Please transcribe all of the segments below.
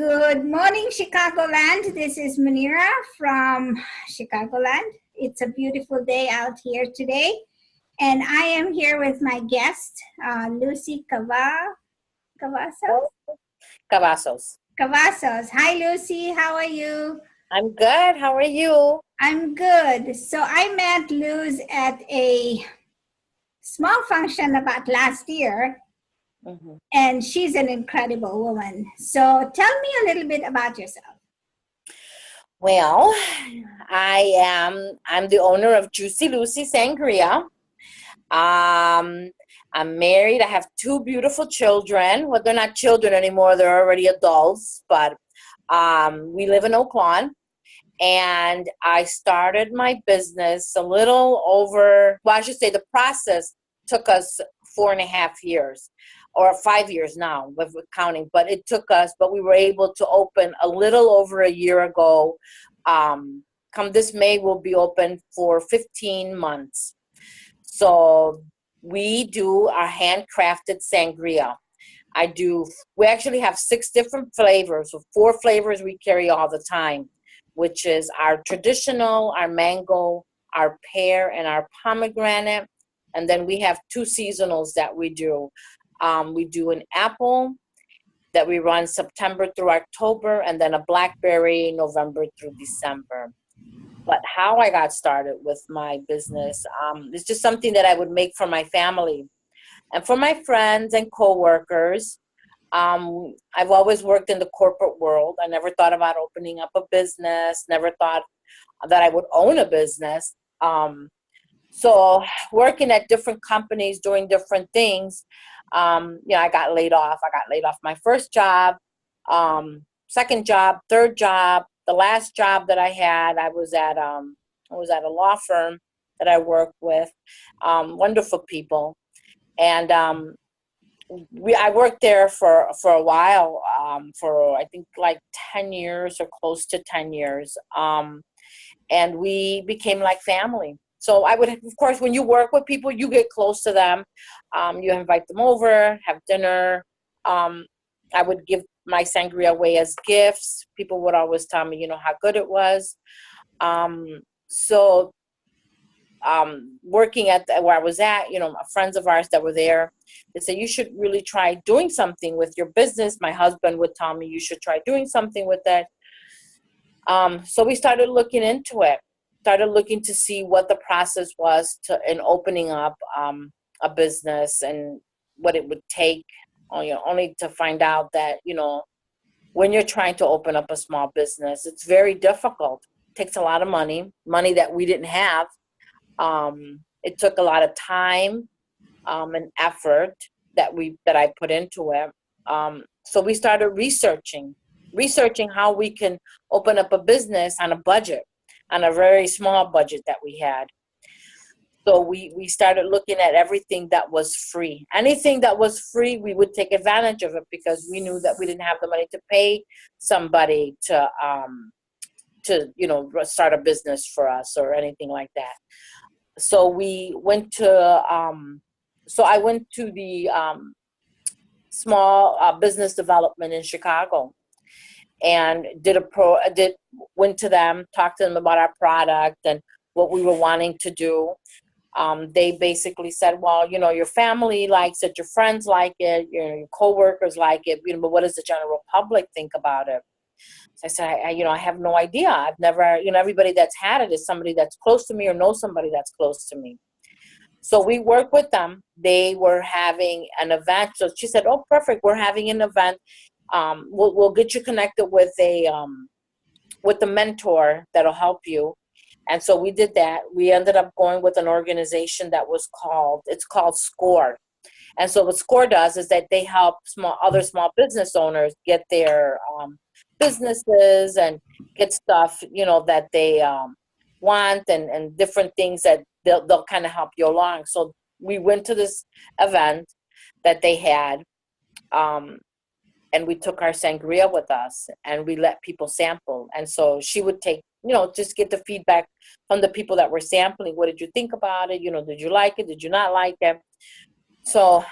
Good morning, Chicagoland. This is Munira from Chicagoland. It's a beautiful day out here today. And I am here with my guest, Lucy Cavazos. Cavazos. Cavazos. Hi, Lucy. How are you? I'm good. How are you? I'm good. So I met Luz at a small function about last year. Mm-hmm. And she's an incredible woman. So tell me a little bit about yourself. Well, I'm the owner of Juicy Luzy Sangria. I'm married. I have two beautiful children. Well, they're not children anymore. They're already adults, but we live in Oak Lawn. And I started my business a little over, well, I should say the process took us 4.5 years. Or 5 years now with counting, but it took us, but we were able to open a little over a year ago. Come this May, we'll be open for 15 months. So we do our handcrafted sangria. We actually have 6 different flavors. So 4 flavors we carry all the time, which is our traditional, our mango, our pear, and our pomegranate. And then we have 2 seasonals that we do. We do an apple that we run September through October, and then a blackberry November through December. But how I got started with my business, it's just something that I would make for my family and for my friends and coworkers. I've always worked in the corporate world. I never thought about opening up a business, never thought that I would own a business. So working at different companies, doing different things, I got laid off. I got laid off my first job, second job, third job. The last job that I had, I was at a law firm that I worked with, wonderful people. And I worked there for a while, for I think like 10 years or close to 10 years. And we became like family. So I would, of course, when you work with people, you get close to them. You invite them over, have dinner. I would give my sangria away as gifts. People would always tell me, how good it was. Working at where I was at, friends of ours that were there, they said, you should really try doing something with your business. My husband would tell me, you should try doing something with it. So we started looking into it. Started looking to see what the process was in opening up a business and what it would take, only to find out that, when you're trying to open up a small business, it's very difficult. It takes a lot of money that we didn't have. It took a lot of time and effort that I put into it. So we started researching how we can open up a business on a budget. On a very small budget that we had. So we started looking at everything that was free. Anything that was free, we would take advantage of it because we knew that we didn't have the money to pay somebody to start a business for us or anything like that. So we went to, I went to the small business development in Chicago. And went to them, talked to them about our product and what we were wanting to do. They basically said, well, your family likes it, your friends like it, your coworkers like it, but what does the general public think about it? So I said, I have no idea. I've never, everybody that's had it is somebody that's close to me or knows somebody that's close to me. So we worked with them. They were having an event. So she said, oh, perfect. We're having an event. We'll get you connected with a mentor that'll help you. And so we did that. We ended up going with an organization that it's called SCORE. And so what SCORE does is that they help other small business owners get their businesses and get stuff, that they want and different things that they'll kind of help you along. So we went to this event that they had, and we took our sangria with us and we let people sample. And so she would take, just get the feedback from the people that were sampling. What did you think about it? Did you like it? Did you not like it? So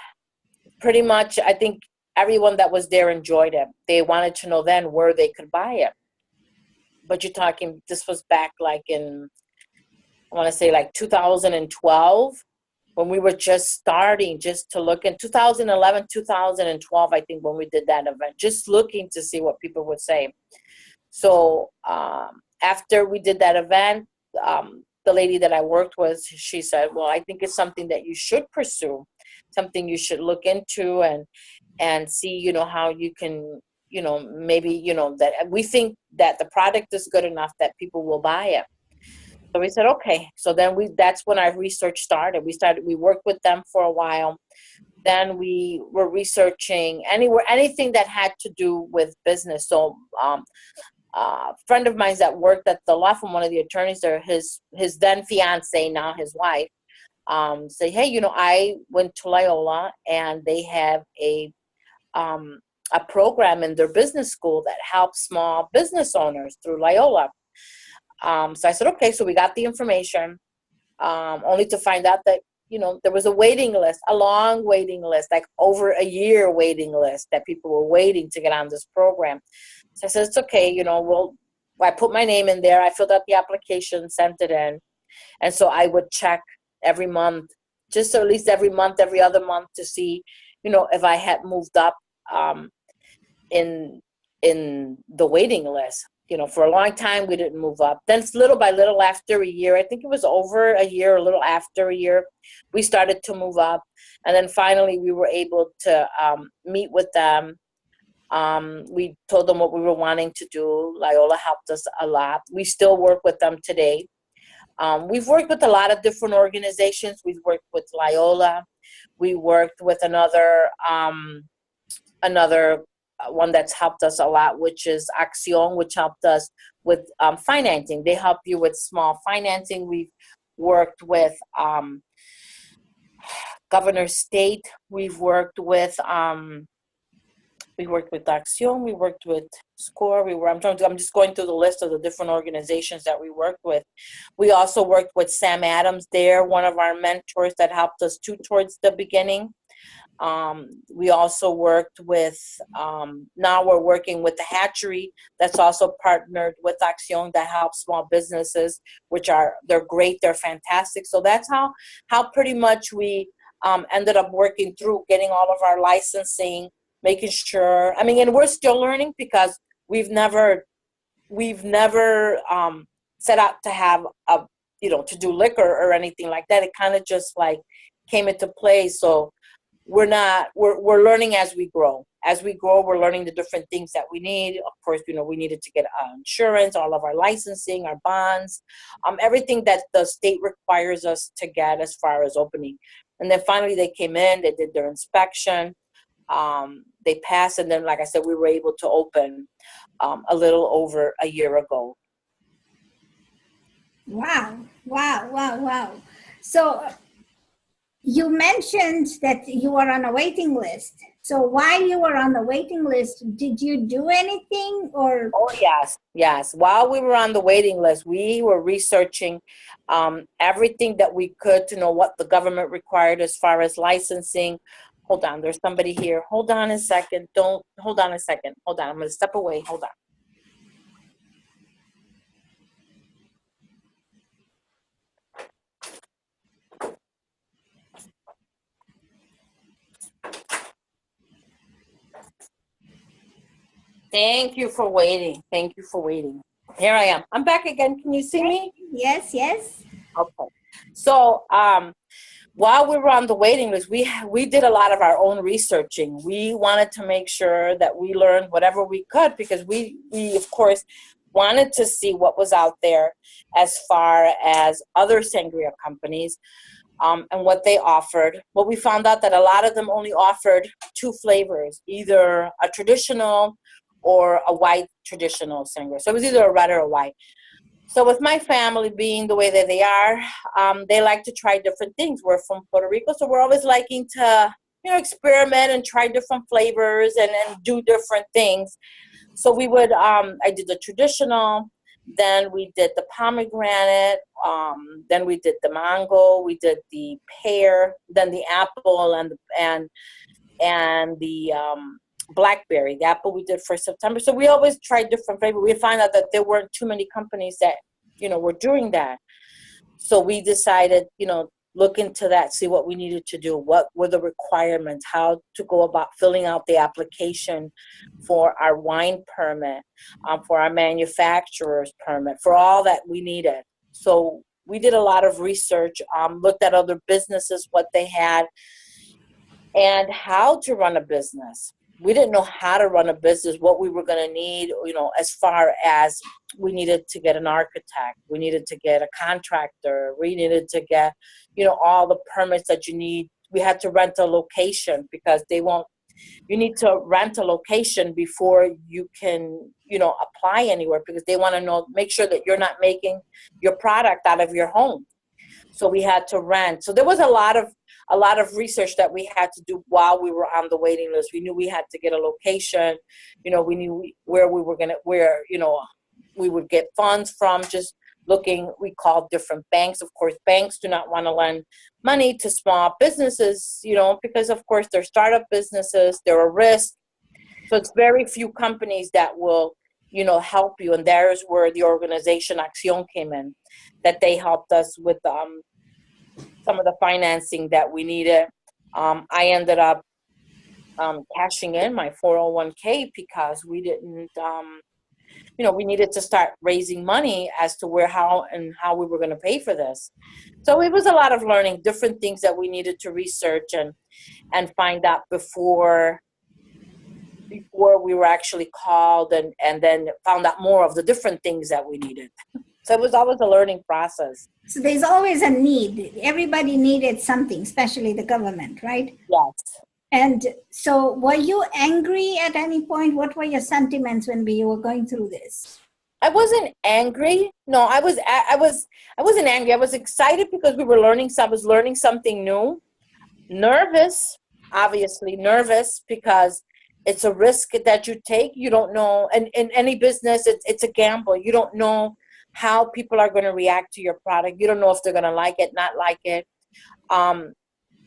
pretty much, I think everyone that was there enjoyed it. They wanted to know then where they could buy it. But you're talking, this was back like in, I want to say like 2012, when we were just starting, just to look in 2011, 2012, I think, when we did that event, just looking to see what people would say. So after we did that event, the lady that I worked with, she said, well, I think it's something that you should pursue, something you should look into and see, you know, how you can, you know, maybe, you know, that we think that the product is good enough that people will buy it. So we said, okay. So then that's when our research started. We worked with them for a while. Then we were researching anything that had to do with business. So a friend of mine that worked at the law firm, one of the attorneys there, his then fiance, now his wife, say, hey, you know, I went to Loyola and they have a program in their business school that helps small business owners through Loyola. So I said, okay. So we got the information, only to find out that, you know, there was a waiting list, a long waiting list, like over a year waiting list, that people were waiting to get on this program. So I said, it's okay, you know, I put my name in there. I filled out the application, sent it in. And so I would check every month, just at least every month, every other month, to see, you know, if I had moved up in the waiting list. You know, for a long time, we didn't move up. Then little by little, after a year, I think it was over a year, a little after a year, we started to move up. And then finally, we were able to meet with them. We told them what we were wanting to do. Loyola helped us a lot. We still work with them today. We've worked with a lot of different organizations. We've worked with Loyola. We worked with another one that's helped us a lot, which is Acción, which helped us with financing. They help you with small financing. We've worked with Governor State. We've worked with Acción. We worked with SCORE. I'm just going through the list of the different organizations that we worked with. We also worked with Sam Adams there, one of our mentors that helped us too towards the beginning. We also worked with, now we're working with the hatchery that's also partnered with Acción that helps small businesses, they're great, they're fantastic. So that's how pretty much we ended up working through getting all of our licensing, making sure, and we're still learning because we've never set out to have to do liquor or anything like that. It kind of just like came into play. So we're learning as we grow. As we grow, we're learning the different things that we need. Of course, we needed to get insurance, all of our licensing, our bonds, everything that the state requires us to get as far as opening. And then finally they came in, they did their inspection, they passed, and then, like I said, we were able to open a little over a year ago. Wow. So you mentioned that you were on a waiting list. So while you were on the waiting list, did you do anything or? Oh, yes. While we were on the waiting list, we were researching everything that we could to know what the government required as far as licensing. Hold on, there's somebody here. Hold on a second. Hold on. I'm going to step away. Hold on. Thank you for waiting. Here I am. I'm back again. Can you see me? Yes. Okay. So while we were on the waiting list, we did a lot of our own researching. We wanted to make sure that we learned whatever we could because we of course wanted to see what was out there as far as other sangria companies and what they offered. But we found out that a lot of them only offered 2 flavors, either a traditional or a white traditional sangria. So it was either a red or a white. So with my family being the way that they are, they like to try different things. We're from Puerto Rico, so we're always liking to, experiment and try different flavors and do different things. So we would, I did the traditional, then we did the pomegranate, then we did the mango, we did the pear, then the apple, and and the blackberry. The apple we did for September. So we always tried different flavors. We found out that there weren't too many companies that, were doing that. So we decided, look into that, see what we needed to do, what were the requirements, how to go about filling out the application for our wine permit, for our manufacturer's permit, for all that we needed. So we did a lot of research, looked at other businesses, what they had, and how to run a business. We didn't know how to run a business, what we were going to need, as far as we needed to get an architect, we needed to get a contractor, we needed to get, all the permits that you need. We had to rent a location because you need to rent a location before you can, apply anywhere, because they want to make sure that you're not making your product out of your home. So we had to rent. So there was a lot of research that we had to do while we were on the waiting list. We knew we had to get a location. We knew where we would get funds from. Just looking, we called different banks. Of course, banks do not want to lend money to small businesses, because of course they're startup businesses, they're a risk. So it's very few companies that will, help you. And there's where the organization Acción came in, that they helped us with some of the financing that we needed. I ended up cashing in my 401k because we didn't, we needed to start raising money as to how we were going to pay for this. So it was a lot of learning, different things that we needed to research and find out before we were actually called, and then found out more of the different things that we needed. So it was always a learning process. So there's always a need. Everybody needed something, especially the government, right? Yes. And so were you angry at any point? What were your sentiments when you were going through this? I wasn't angry. No, I wasn't angry. I was excited because we were learning. I was learning something new. Nervous, obviously nervous, because it's a risk that you take. You don't know. And in any business, it's a gamble. You don't know how people are going to react to your product. You don't know if they're going to like it, not like it.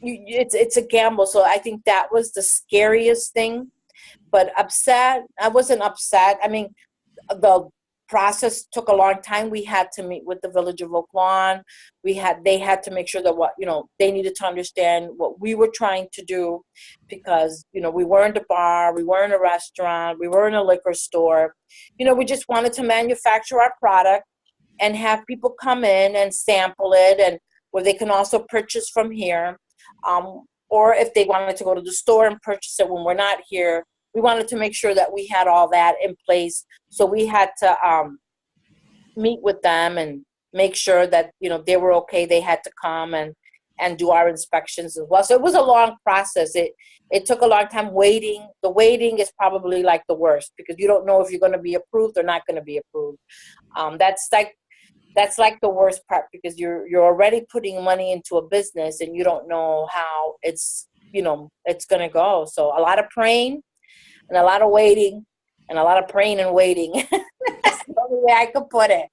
It's a gamble. So I think that was the scariest thing. But upset, I wasn't upset. I mean, the process took a long time. We had to meet with the Village of Oak Lawn. They had to make sure that they needed to understand what we were trying to do, because, we weren't a bar, we weren't a restaurant, we weren't a liquor store. We just wanted to manufacture our product and have people come in and sample it, and where they can also purchase from here. Or if they wanted to go to the store and purchase it when we're not here, we wanted to make sure that we had all that in place. So we had to meet with them and make sure that, they were okay. They had to come and do our inspections as well. So it was a long process. It took a long time waiting. The waiting is probably like the worst, because you don't know if you're going to be approved or not going to be approved. That's like the worst part, because you're already putting money into a business and you don't know how it's going to go. So a lot of praying and a lot of waiting and a lot of praying and waiting. That's the only way I could put it.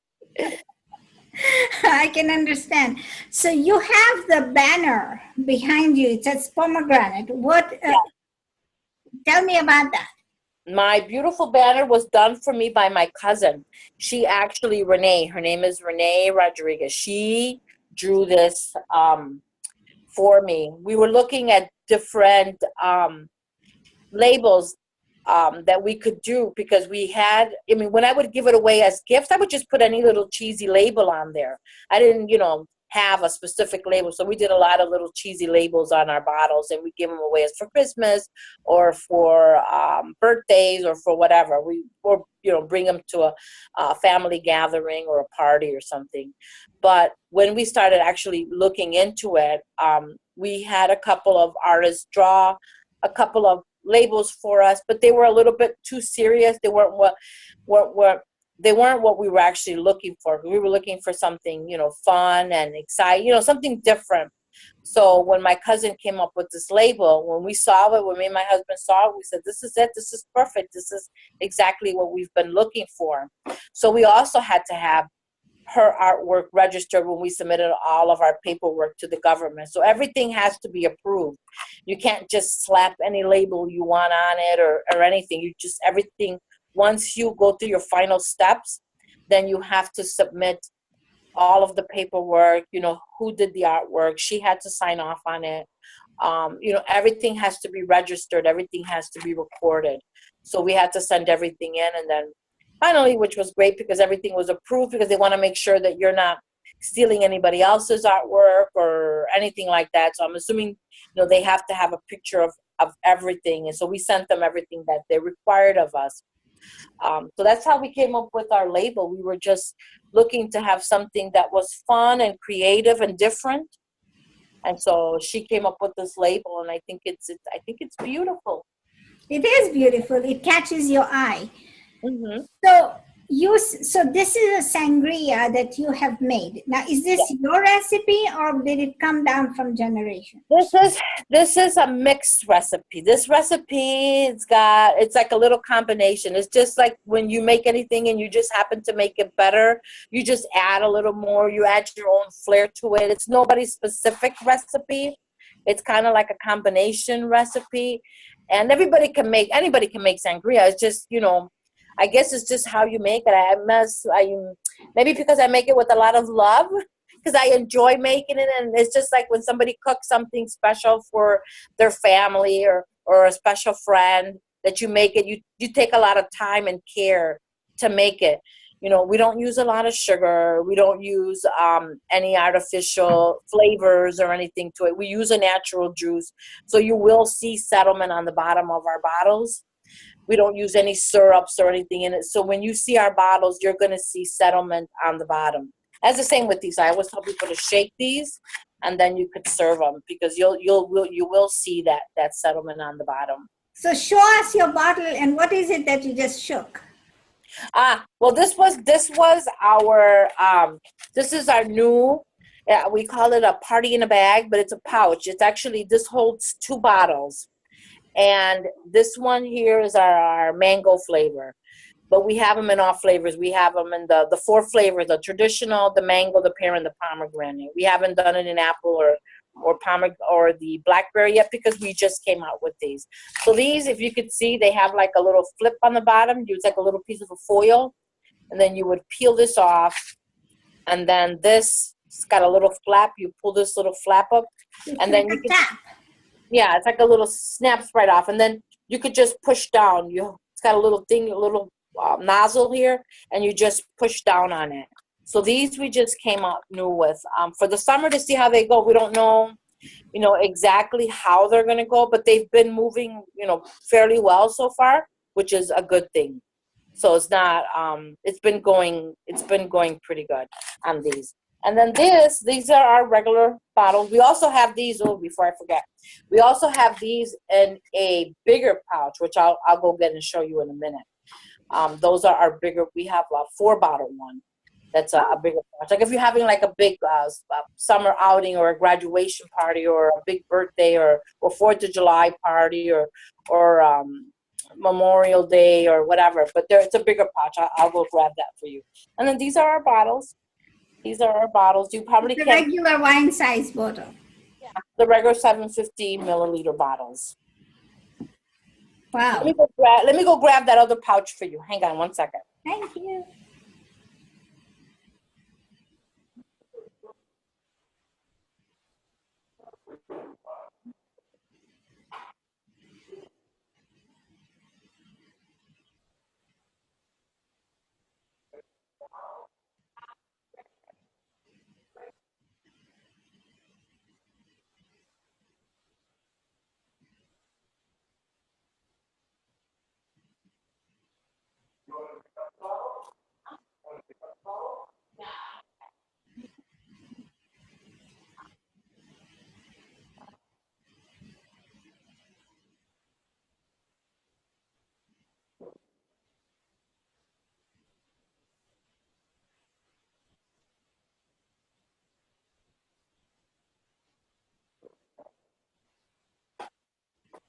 I can understand. So you have the banner behind you. It says pomegranate. Tell me about that. My beautiful banner was done for me by my cousin. She actually, Renee, her name is Renee Rodriguez. She drew this for me. We were looking at different labels that we could do, because when I would give it away as gifts, I would just put any little cheesy label on there. I didn't, have a specific label. So we did a lot of little cheesy labels on our bottles, and we give them away as for Christmas or for birthdays or for whatever. Or bring them to a family gathering or a party or something. But when we started actually looking into it, we had a couple of artists draw a couple of labels for us, but they were a little bit too serious. They weren't what we were actually looking for. We were looking for something, fun and exciting, something different. So when my cousin came up with this label, when we saw it, when me and my husband saw it, we said, this is it. This is perfect. This is exactly what we've been looking for. So we also had to have her artwork registered when we submitted all of our paperwork to the government. So everything has to be approved. You can't just slap any label you want on it or anything. You just, everything, once you go through your final steps, then you have to submit all of the paperwork, you know, who did the artwork. She had to sign off on it. You know, everything has to be registered. Everything has to be recorded. So we had to send everything in, and then finally, which was great because everything was approved, because they want to make sure that you're not stealing anybody else's artwork or anything like that. So I'm assuming, you know, they have to have a picture of everything. And so we sent them everything that they required of us. So that's how we came up with our label. We were just looking to have something that was fun and creative and different. And so she came up with this label, and I think it's beautiful. It is beautiful. It catches your eye. Mm-hmm. So this is a sangria that you have made. Now, is this your recipe, or did it come down from generation? This is a mixed recipe. This recipe, it's like a little combination. It's just like when you make anything and you just happen to make it better, you just add a little more, you add your own flair to it. It's nobody's specific recipe. It's kind of like a combination recipe, and anybody can make sangria. It's just, you know, I guess it's just how you make it. Maybe because I make it with a lot of love, because I enjoy making it. And it's just like when somebody cooks something special for their family or a special friend, that you make it, you take a lot of time and care to make it. You know, we don't use a lot of sugar. We don't use any artificial flavors or anything to it. We use a natural juice. So you will see settlement on the bottom of our bottles. We don't use any syrups or anything in it. So when you see our bottles, you're going to see settlement on the bottom. As the same with these. I always tell people to shake these, and then you could serve them, because you will see that settlement on the bottom. So show us your bottle, and what is it that you just shook? Well, this was our this is our new. We call it a party in a bag, but it's a pouch. It's actually, this holds 2 bottles. And this one here is our mango flavor, but we have them in all flavors. We have them in the 4 flavors: the traditional, the mango, the pear, and the pomegranate. We haven't done it in apple or the blackberry yet, because we just came out with these. So these, if you could see, they have like a little flip on the bottom. Use like a little piece of a foil, and then you would peel this off, and then this, it's got a little flap. You pull this little flap up, and then you can tap. Yeah, it's like a little snaps right off, and then you could just push down. It's got a little thing, a little nozzle here, and you just push down on it. So these we just came out new with for the summer to see how they go. We don't know, you know, exactly how they're going to go, but they've been moving, you know, fairly well so far, which is a good thing. So it's not, it's been going pretty good on these. And then these are our regular bottles. We also have these, before I forget, we also have these in a bigger pouch, which I'll go get and show you in a minute. Those are our bigger, we have a 4-bottle one. That's a bigger pouch. Like if you're having like a big summer outing, or a graduation party, or a big birthday, or 4th of July party, or Memorial Day, or whatever. But it's a bigger pouch. I'll go grab that for you. And then these are our bottles. These are our bottles. You probably the regular wine size bottle. Yeah, the regular 750 milliliter bottles. Wow. Let me go grab that other pouch for you. Hang on 1 second. Thank you.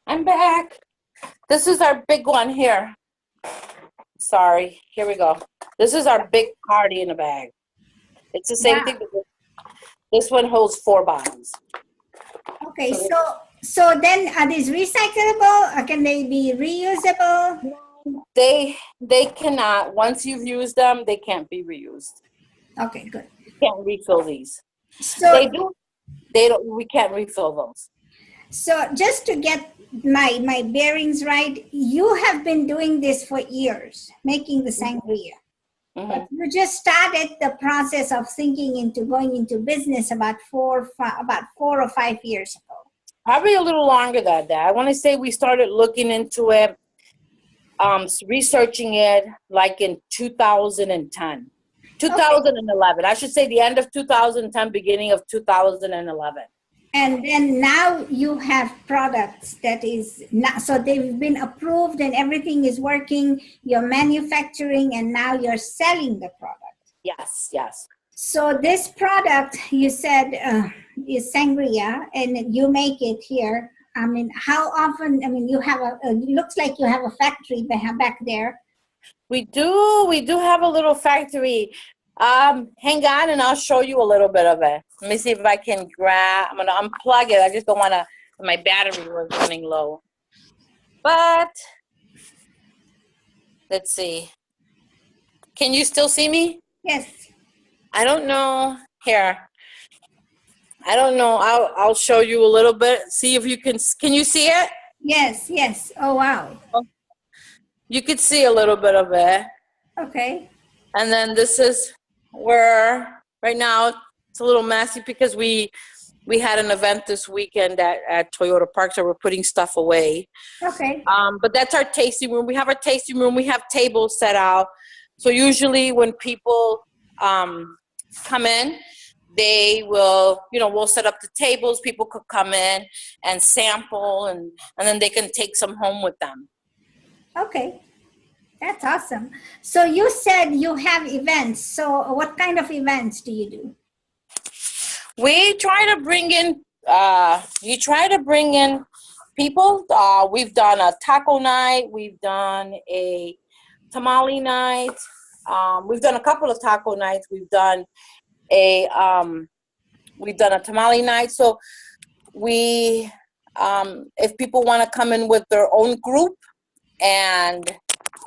I'm back. This is our big one here. Sorry. Here we go. This is our big party in a bag. It's the same Wow. thing. But this one holds 4 bottles. Okay, so then are these recyclable or can they be reusable? They cannot. Once you've used them, they can't be reused. Okay, good. You can't refill these. So They do. They don't. We can't refill those. So just to get my bearings right, you have been doing this for years, making the sangria. Mm-hmm. But you just started the process of thinking into going into business about 4 or 5 years ago. Probably a little longer than that. I want to say we started looking into it, researching it like in 2010, 2011. I should say the end of 2010, beginning of 2011. And then now you have products that is not, so they've been approved and everything is working. You're manufacturing and now you're selling the product. Yes, yes. So this product you said is sangria, and you make it here. I mean, how often? I mean, you have it looks like you have a factory back there. We do have a little factory. Hang on and I'll show you a little bit of it. Let me see if I can grab. I'm gonna unplug it. I just don't want to. My battery was running low. But let's see. Can you still see me? Yes. I don't know. Here. I don't know. I'll show you a little bit. See if you can. Can you see it? Yes. Yes. Oh wow. You could see a little bit of it. Okay. And then this is where right now it's a little messy because we had an event this weekend at Toyota Park, so we're putting stuff away. Okay. But that's our tasting room. We have our tasting room. We have tables set out. So usually when people come in, they will, we'll set up the tables. People could come in and sample, and then they can take some home with them. Okay. That's awesome. So you said you have events. So what kind of events do you do? We try to bring in people. We've done a taco night. We've done a tamale night. We've done a couple of taco nights. We've done a tamale night. So we, if people want to come in with their own group, and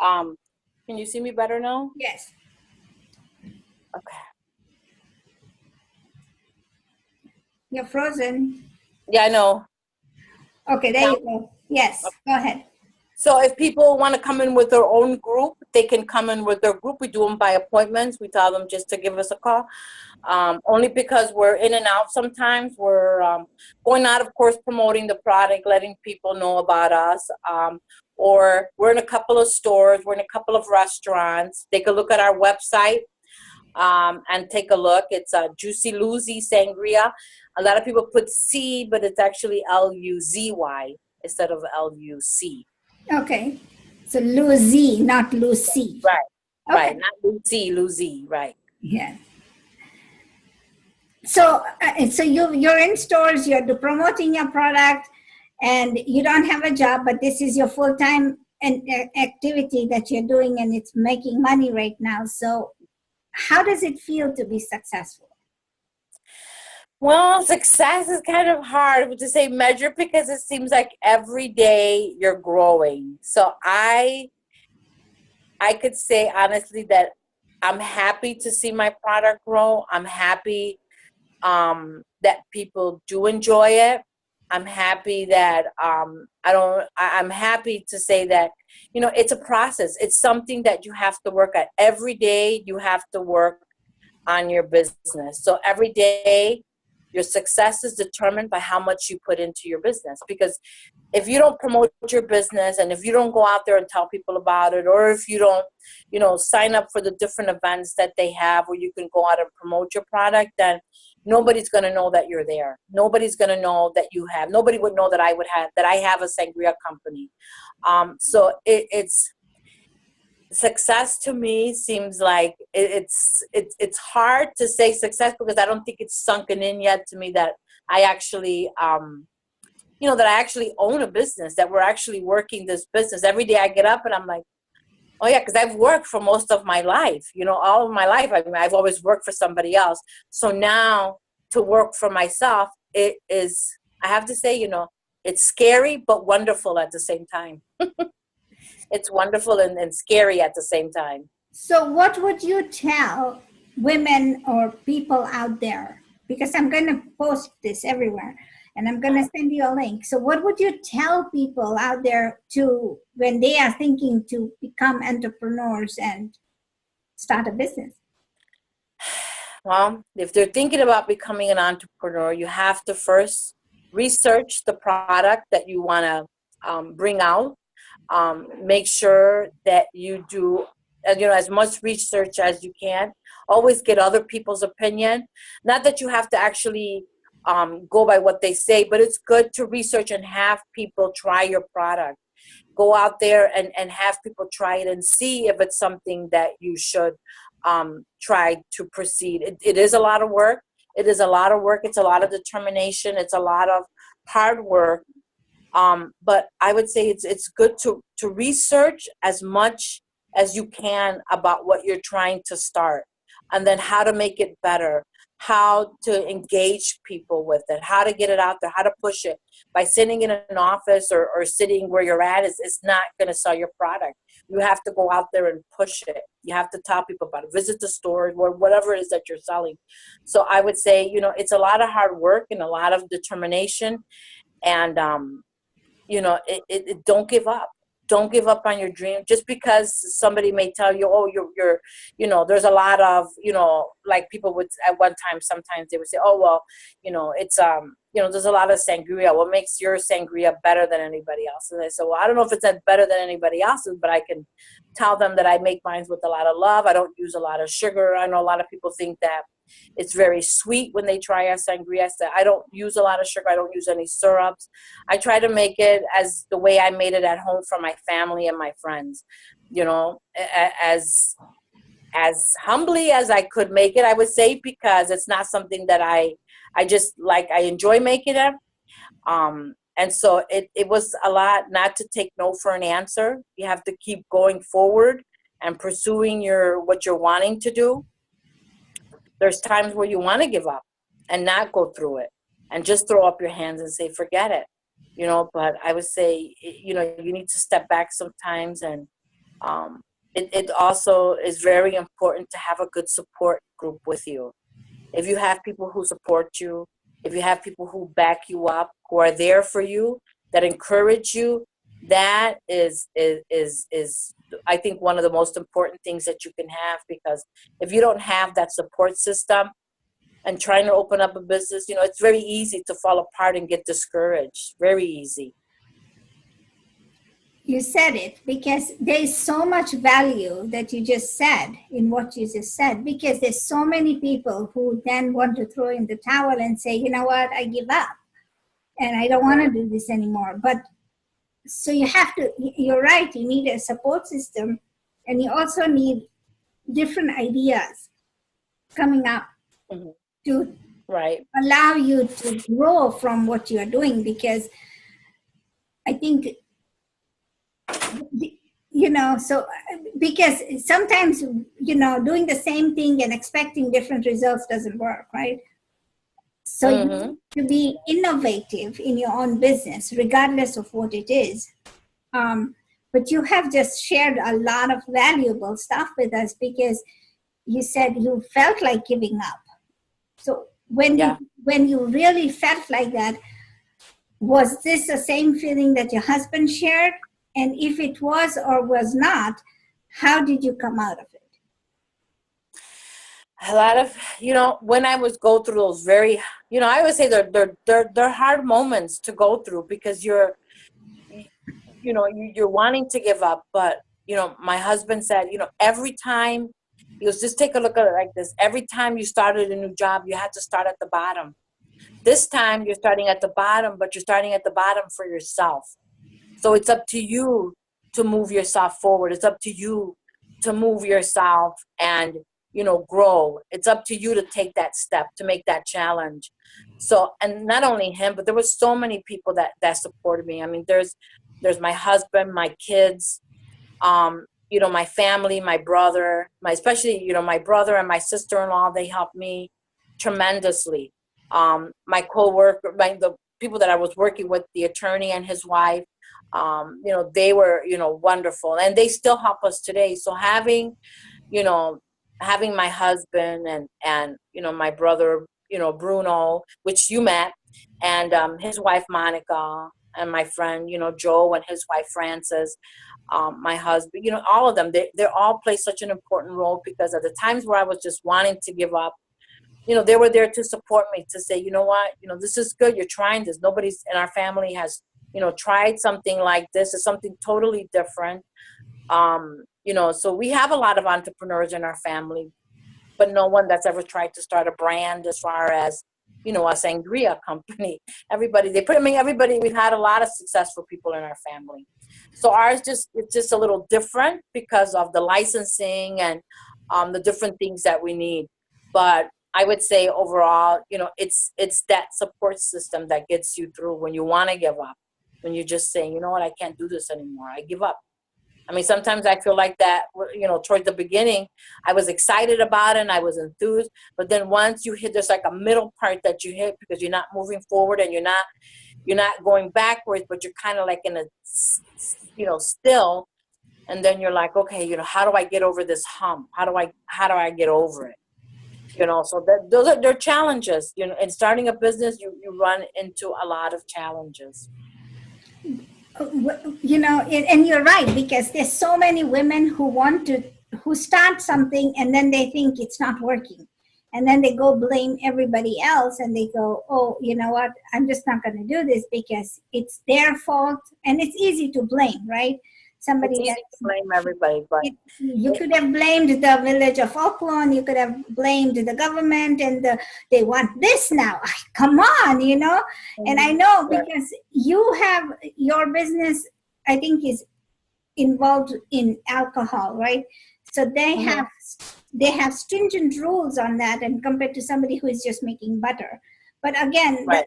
can you see me better now? Yes. Okay. You're frozen. Yeah, I know. Okay, there you go. Yes, go ahead. So if people want to come in with their own group, they can come in with their group. We do them by appointments. We tell them just to give us a call. Only because we're in and out sometimes. We're going out, of course, promoting the product, letting people know about us. Or we're in a couple of stores. We're in a couple of restaurants. They can look at our website and take a look. It's Juicy Luzy Sangria. A lot of people put C, but it's actually Luzy instead of LUC. Okay. So Luzy, not Lucy. Right. Okay. Right. Not Luzy, right. Yeah. So you're in stores, you're promoting your product, and you don't have a job, but this is your full-time activity that you're doing, and it's making money right now. So how does it feel to be successful? Well, success is kind of hard to say measure because it seems like every day you're growing. So I could say honestly that I'm happy to see my product grow. I'm happy that people do enjoy it. I'm happy that I'm happy to say that, it's a process. It's something that you have to work at. Every day you have to work on your business. So every day your success is determined by how much you put into your business. Because if you don't promote your business, and if you don't go out there and tell people about it, or if you don't, sign up for the different events that they have where you can go out and promote your product, then nobody's going to know that you're there. Nobody's going to know that nobody would know that I have a sangria company. So it's success to me seems like it's hard to say success because I don't think it's sunken in yet to me that I actually that I actually own a business, that we're actually working this business. Every day I get up and I'm like, Oh yeah, because I've worked for most of my life. All of my life, I've always worked for somebody else. So now to work for myself, it is. I have to say, it's scary but wonderful at the same time. It's wonderful and scary at the same time. So, what would you tell women or people out there? Because I'm going to post this everywhere and I'm going to send you a link. So, what would you tell people out there to when they are thinking to become entrepreneurs and start a business? Well, if they're thinking about becoming an entrepreneur, you have to first research the product that you want to bring out. Make sure that you do, as much research as you can. Always get other people's opinion. Not that you have to actually go by what they say, but it's good to research and have people try your product. Go out there and have people try it and see if it's something that you should try to proceed. It is a lot of work. It is a lot of work. It's a lot of determination. It's a lot of hard work. But I would say it's good to research as much as you can about what you're trying to start, and then how to make it better, how to engage people with it, how to get it out there, how to push it. By sitting in an office or sitting where you're at is not going to sell your product. You have to go out there and push it. You have to tell people about it. Visit the stores, whatever it is that you're selling. So I would say, it's a lot of hard work and a lot of determination. And don't give up. Don't give up on your dream just because somebody may tell you, oh, you're there's a lot of, like people would at one time, sometimes they would say, oh, well, it's there's a lot of sangria. What makes your sangria better than anybody else? And I said, well, I don't know if it's better than anybody else's, but I can tell them that I make mine with a lot of love. I don't use a lot of sugar. I know a lot of people think that it's very sweet when they try a sangria. So I don't use a lot of sugar. I don't use any syrups. I try to make it as the way I made it at home for my family and my friends, as humbly as I could make it, I would say, because it's not something that I just like. I enjoy making it. And so it was a lot not to take no for an answer. You have to keep going forward and pursuing what you're wanting to do. There's times where you want to give up and not go through it and just throw up your hands and say, forget it, but I would say, you need to step back sometimes. And it also is very important to have a good support group with you. If you have people who support you, if you have people who back you up, who are there for you, that encourage you, that is I think one of the most important things that you can have. Because if you don't have that support system and trying to open up a business, it's very easy to fall apart and get discouraged. Very easy. You said it, because there's so much value that you just said in what you just said, because there's so many people who then want to throw in the towel and say, you know what, I give up and I don't want to do this anymore. But so you're right, you need a support system, and you also need different ideas coming up to allow you to grow from what you're doing. Because I think, so because sometimes, doing the same thing and expecting different results doesn't work, right? So you need to be innovative in your own business, regardless of what it is. But you have just shared a lot of valuable stuff with us, because you said you felt like giving up. So when you really felt like that, was this the same feeling that your husband shared? And if it was or was not, how did you come out of it? A lot of, when I was go through those very, I would say they're hard moments to go through, because you're wanting to give up. But, my husband said, every time, he goes, just take a look at it like this. Every time you started a new job, you had to start at the bottom. This time you're starting at the bottom, but you're starting at the bottom for yourself. So it's up to you to move yourself forward. It's up to you to move yourself and, grow. It's up to you to take that step, to make that challenge. So, and not only him, but there were so many people that supported me. I mean, there's my husband, my kids, my family, my brother, especially, my brother and my sister-in-law, they helped me tremendously. My co-worker, the people that I was working with, the attorney and his wife, they were, wonderful, and they still help us today. So you know, having my husband and my brother, Bruno, which you met, and his wife Monica, and my friend, Joe, and his wife Frances, my husband, all of them, they all play such an important role, because at the times where I was just wanting to give up, they were there to support me, to say, you know what, this is good, you're trying this. Nobody's in our family has, tried something like this. It's something totally different. So we have a lot of entrepreneurs in our family, but no one that's ever tried to start a brand as far as, a sangria company. Everybody, we've had a lot of successful people in our family. So ours it's just a little different because of the licensing and the different things that we need. But I would say overall, it's that support system that gets you through when you want to give up, when you're just saying, you know what, I can't do this anymore, I give up. I mean, sometimes I feel like that, towards the beginning, I was excited about it and I was enthused. But then once you hit, there's like a middle part that you hit, because you're not moving forward and you're not going backwards, but you're kind of like in a, still. And then you're like, okay, how do I get over this hump? How do I get over it? So they're challenges, in starting a business, you run into a lot of challenges. And you're right, because there's so many women who start something and then they think it's not working, and then they go blame everybody else, and they go, oh, you know what, I'm just not going to do this because it's their fault. And it's easy to blame, right? Somebody it's easy to blame everybody, but you could have blamed the village of Oakland, you could have blamed the government, and they want this now. Come on, And I know, because you have your business, I think, is involved in alcohol, right? So they have stringent rules on that, and compared to somebody who is just making butter. But again, right.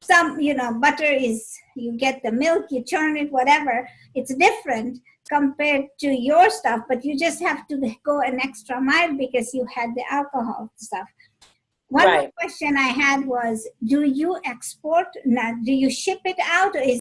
Butter is, you get the milk, you churn it, whatever. It's different compared to your stuff, but you just have to go an extra mile because you had the alcohol stuff. One more question I had was, do you export? Now, do you ship it out, or is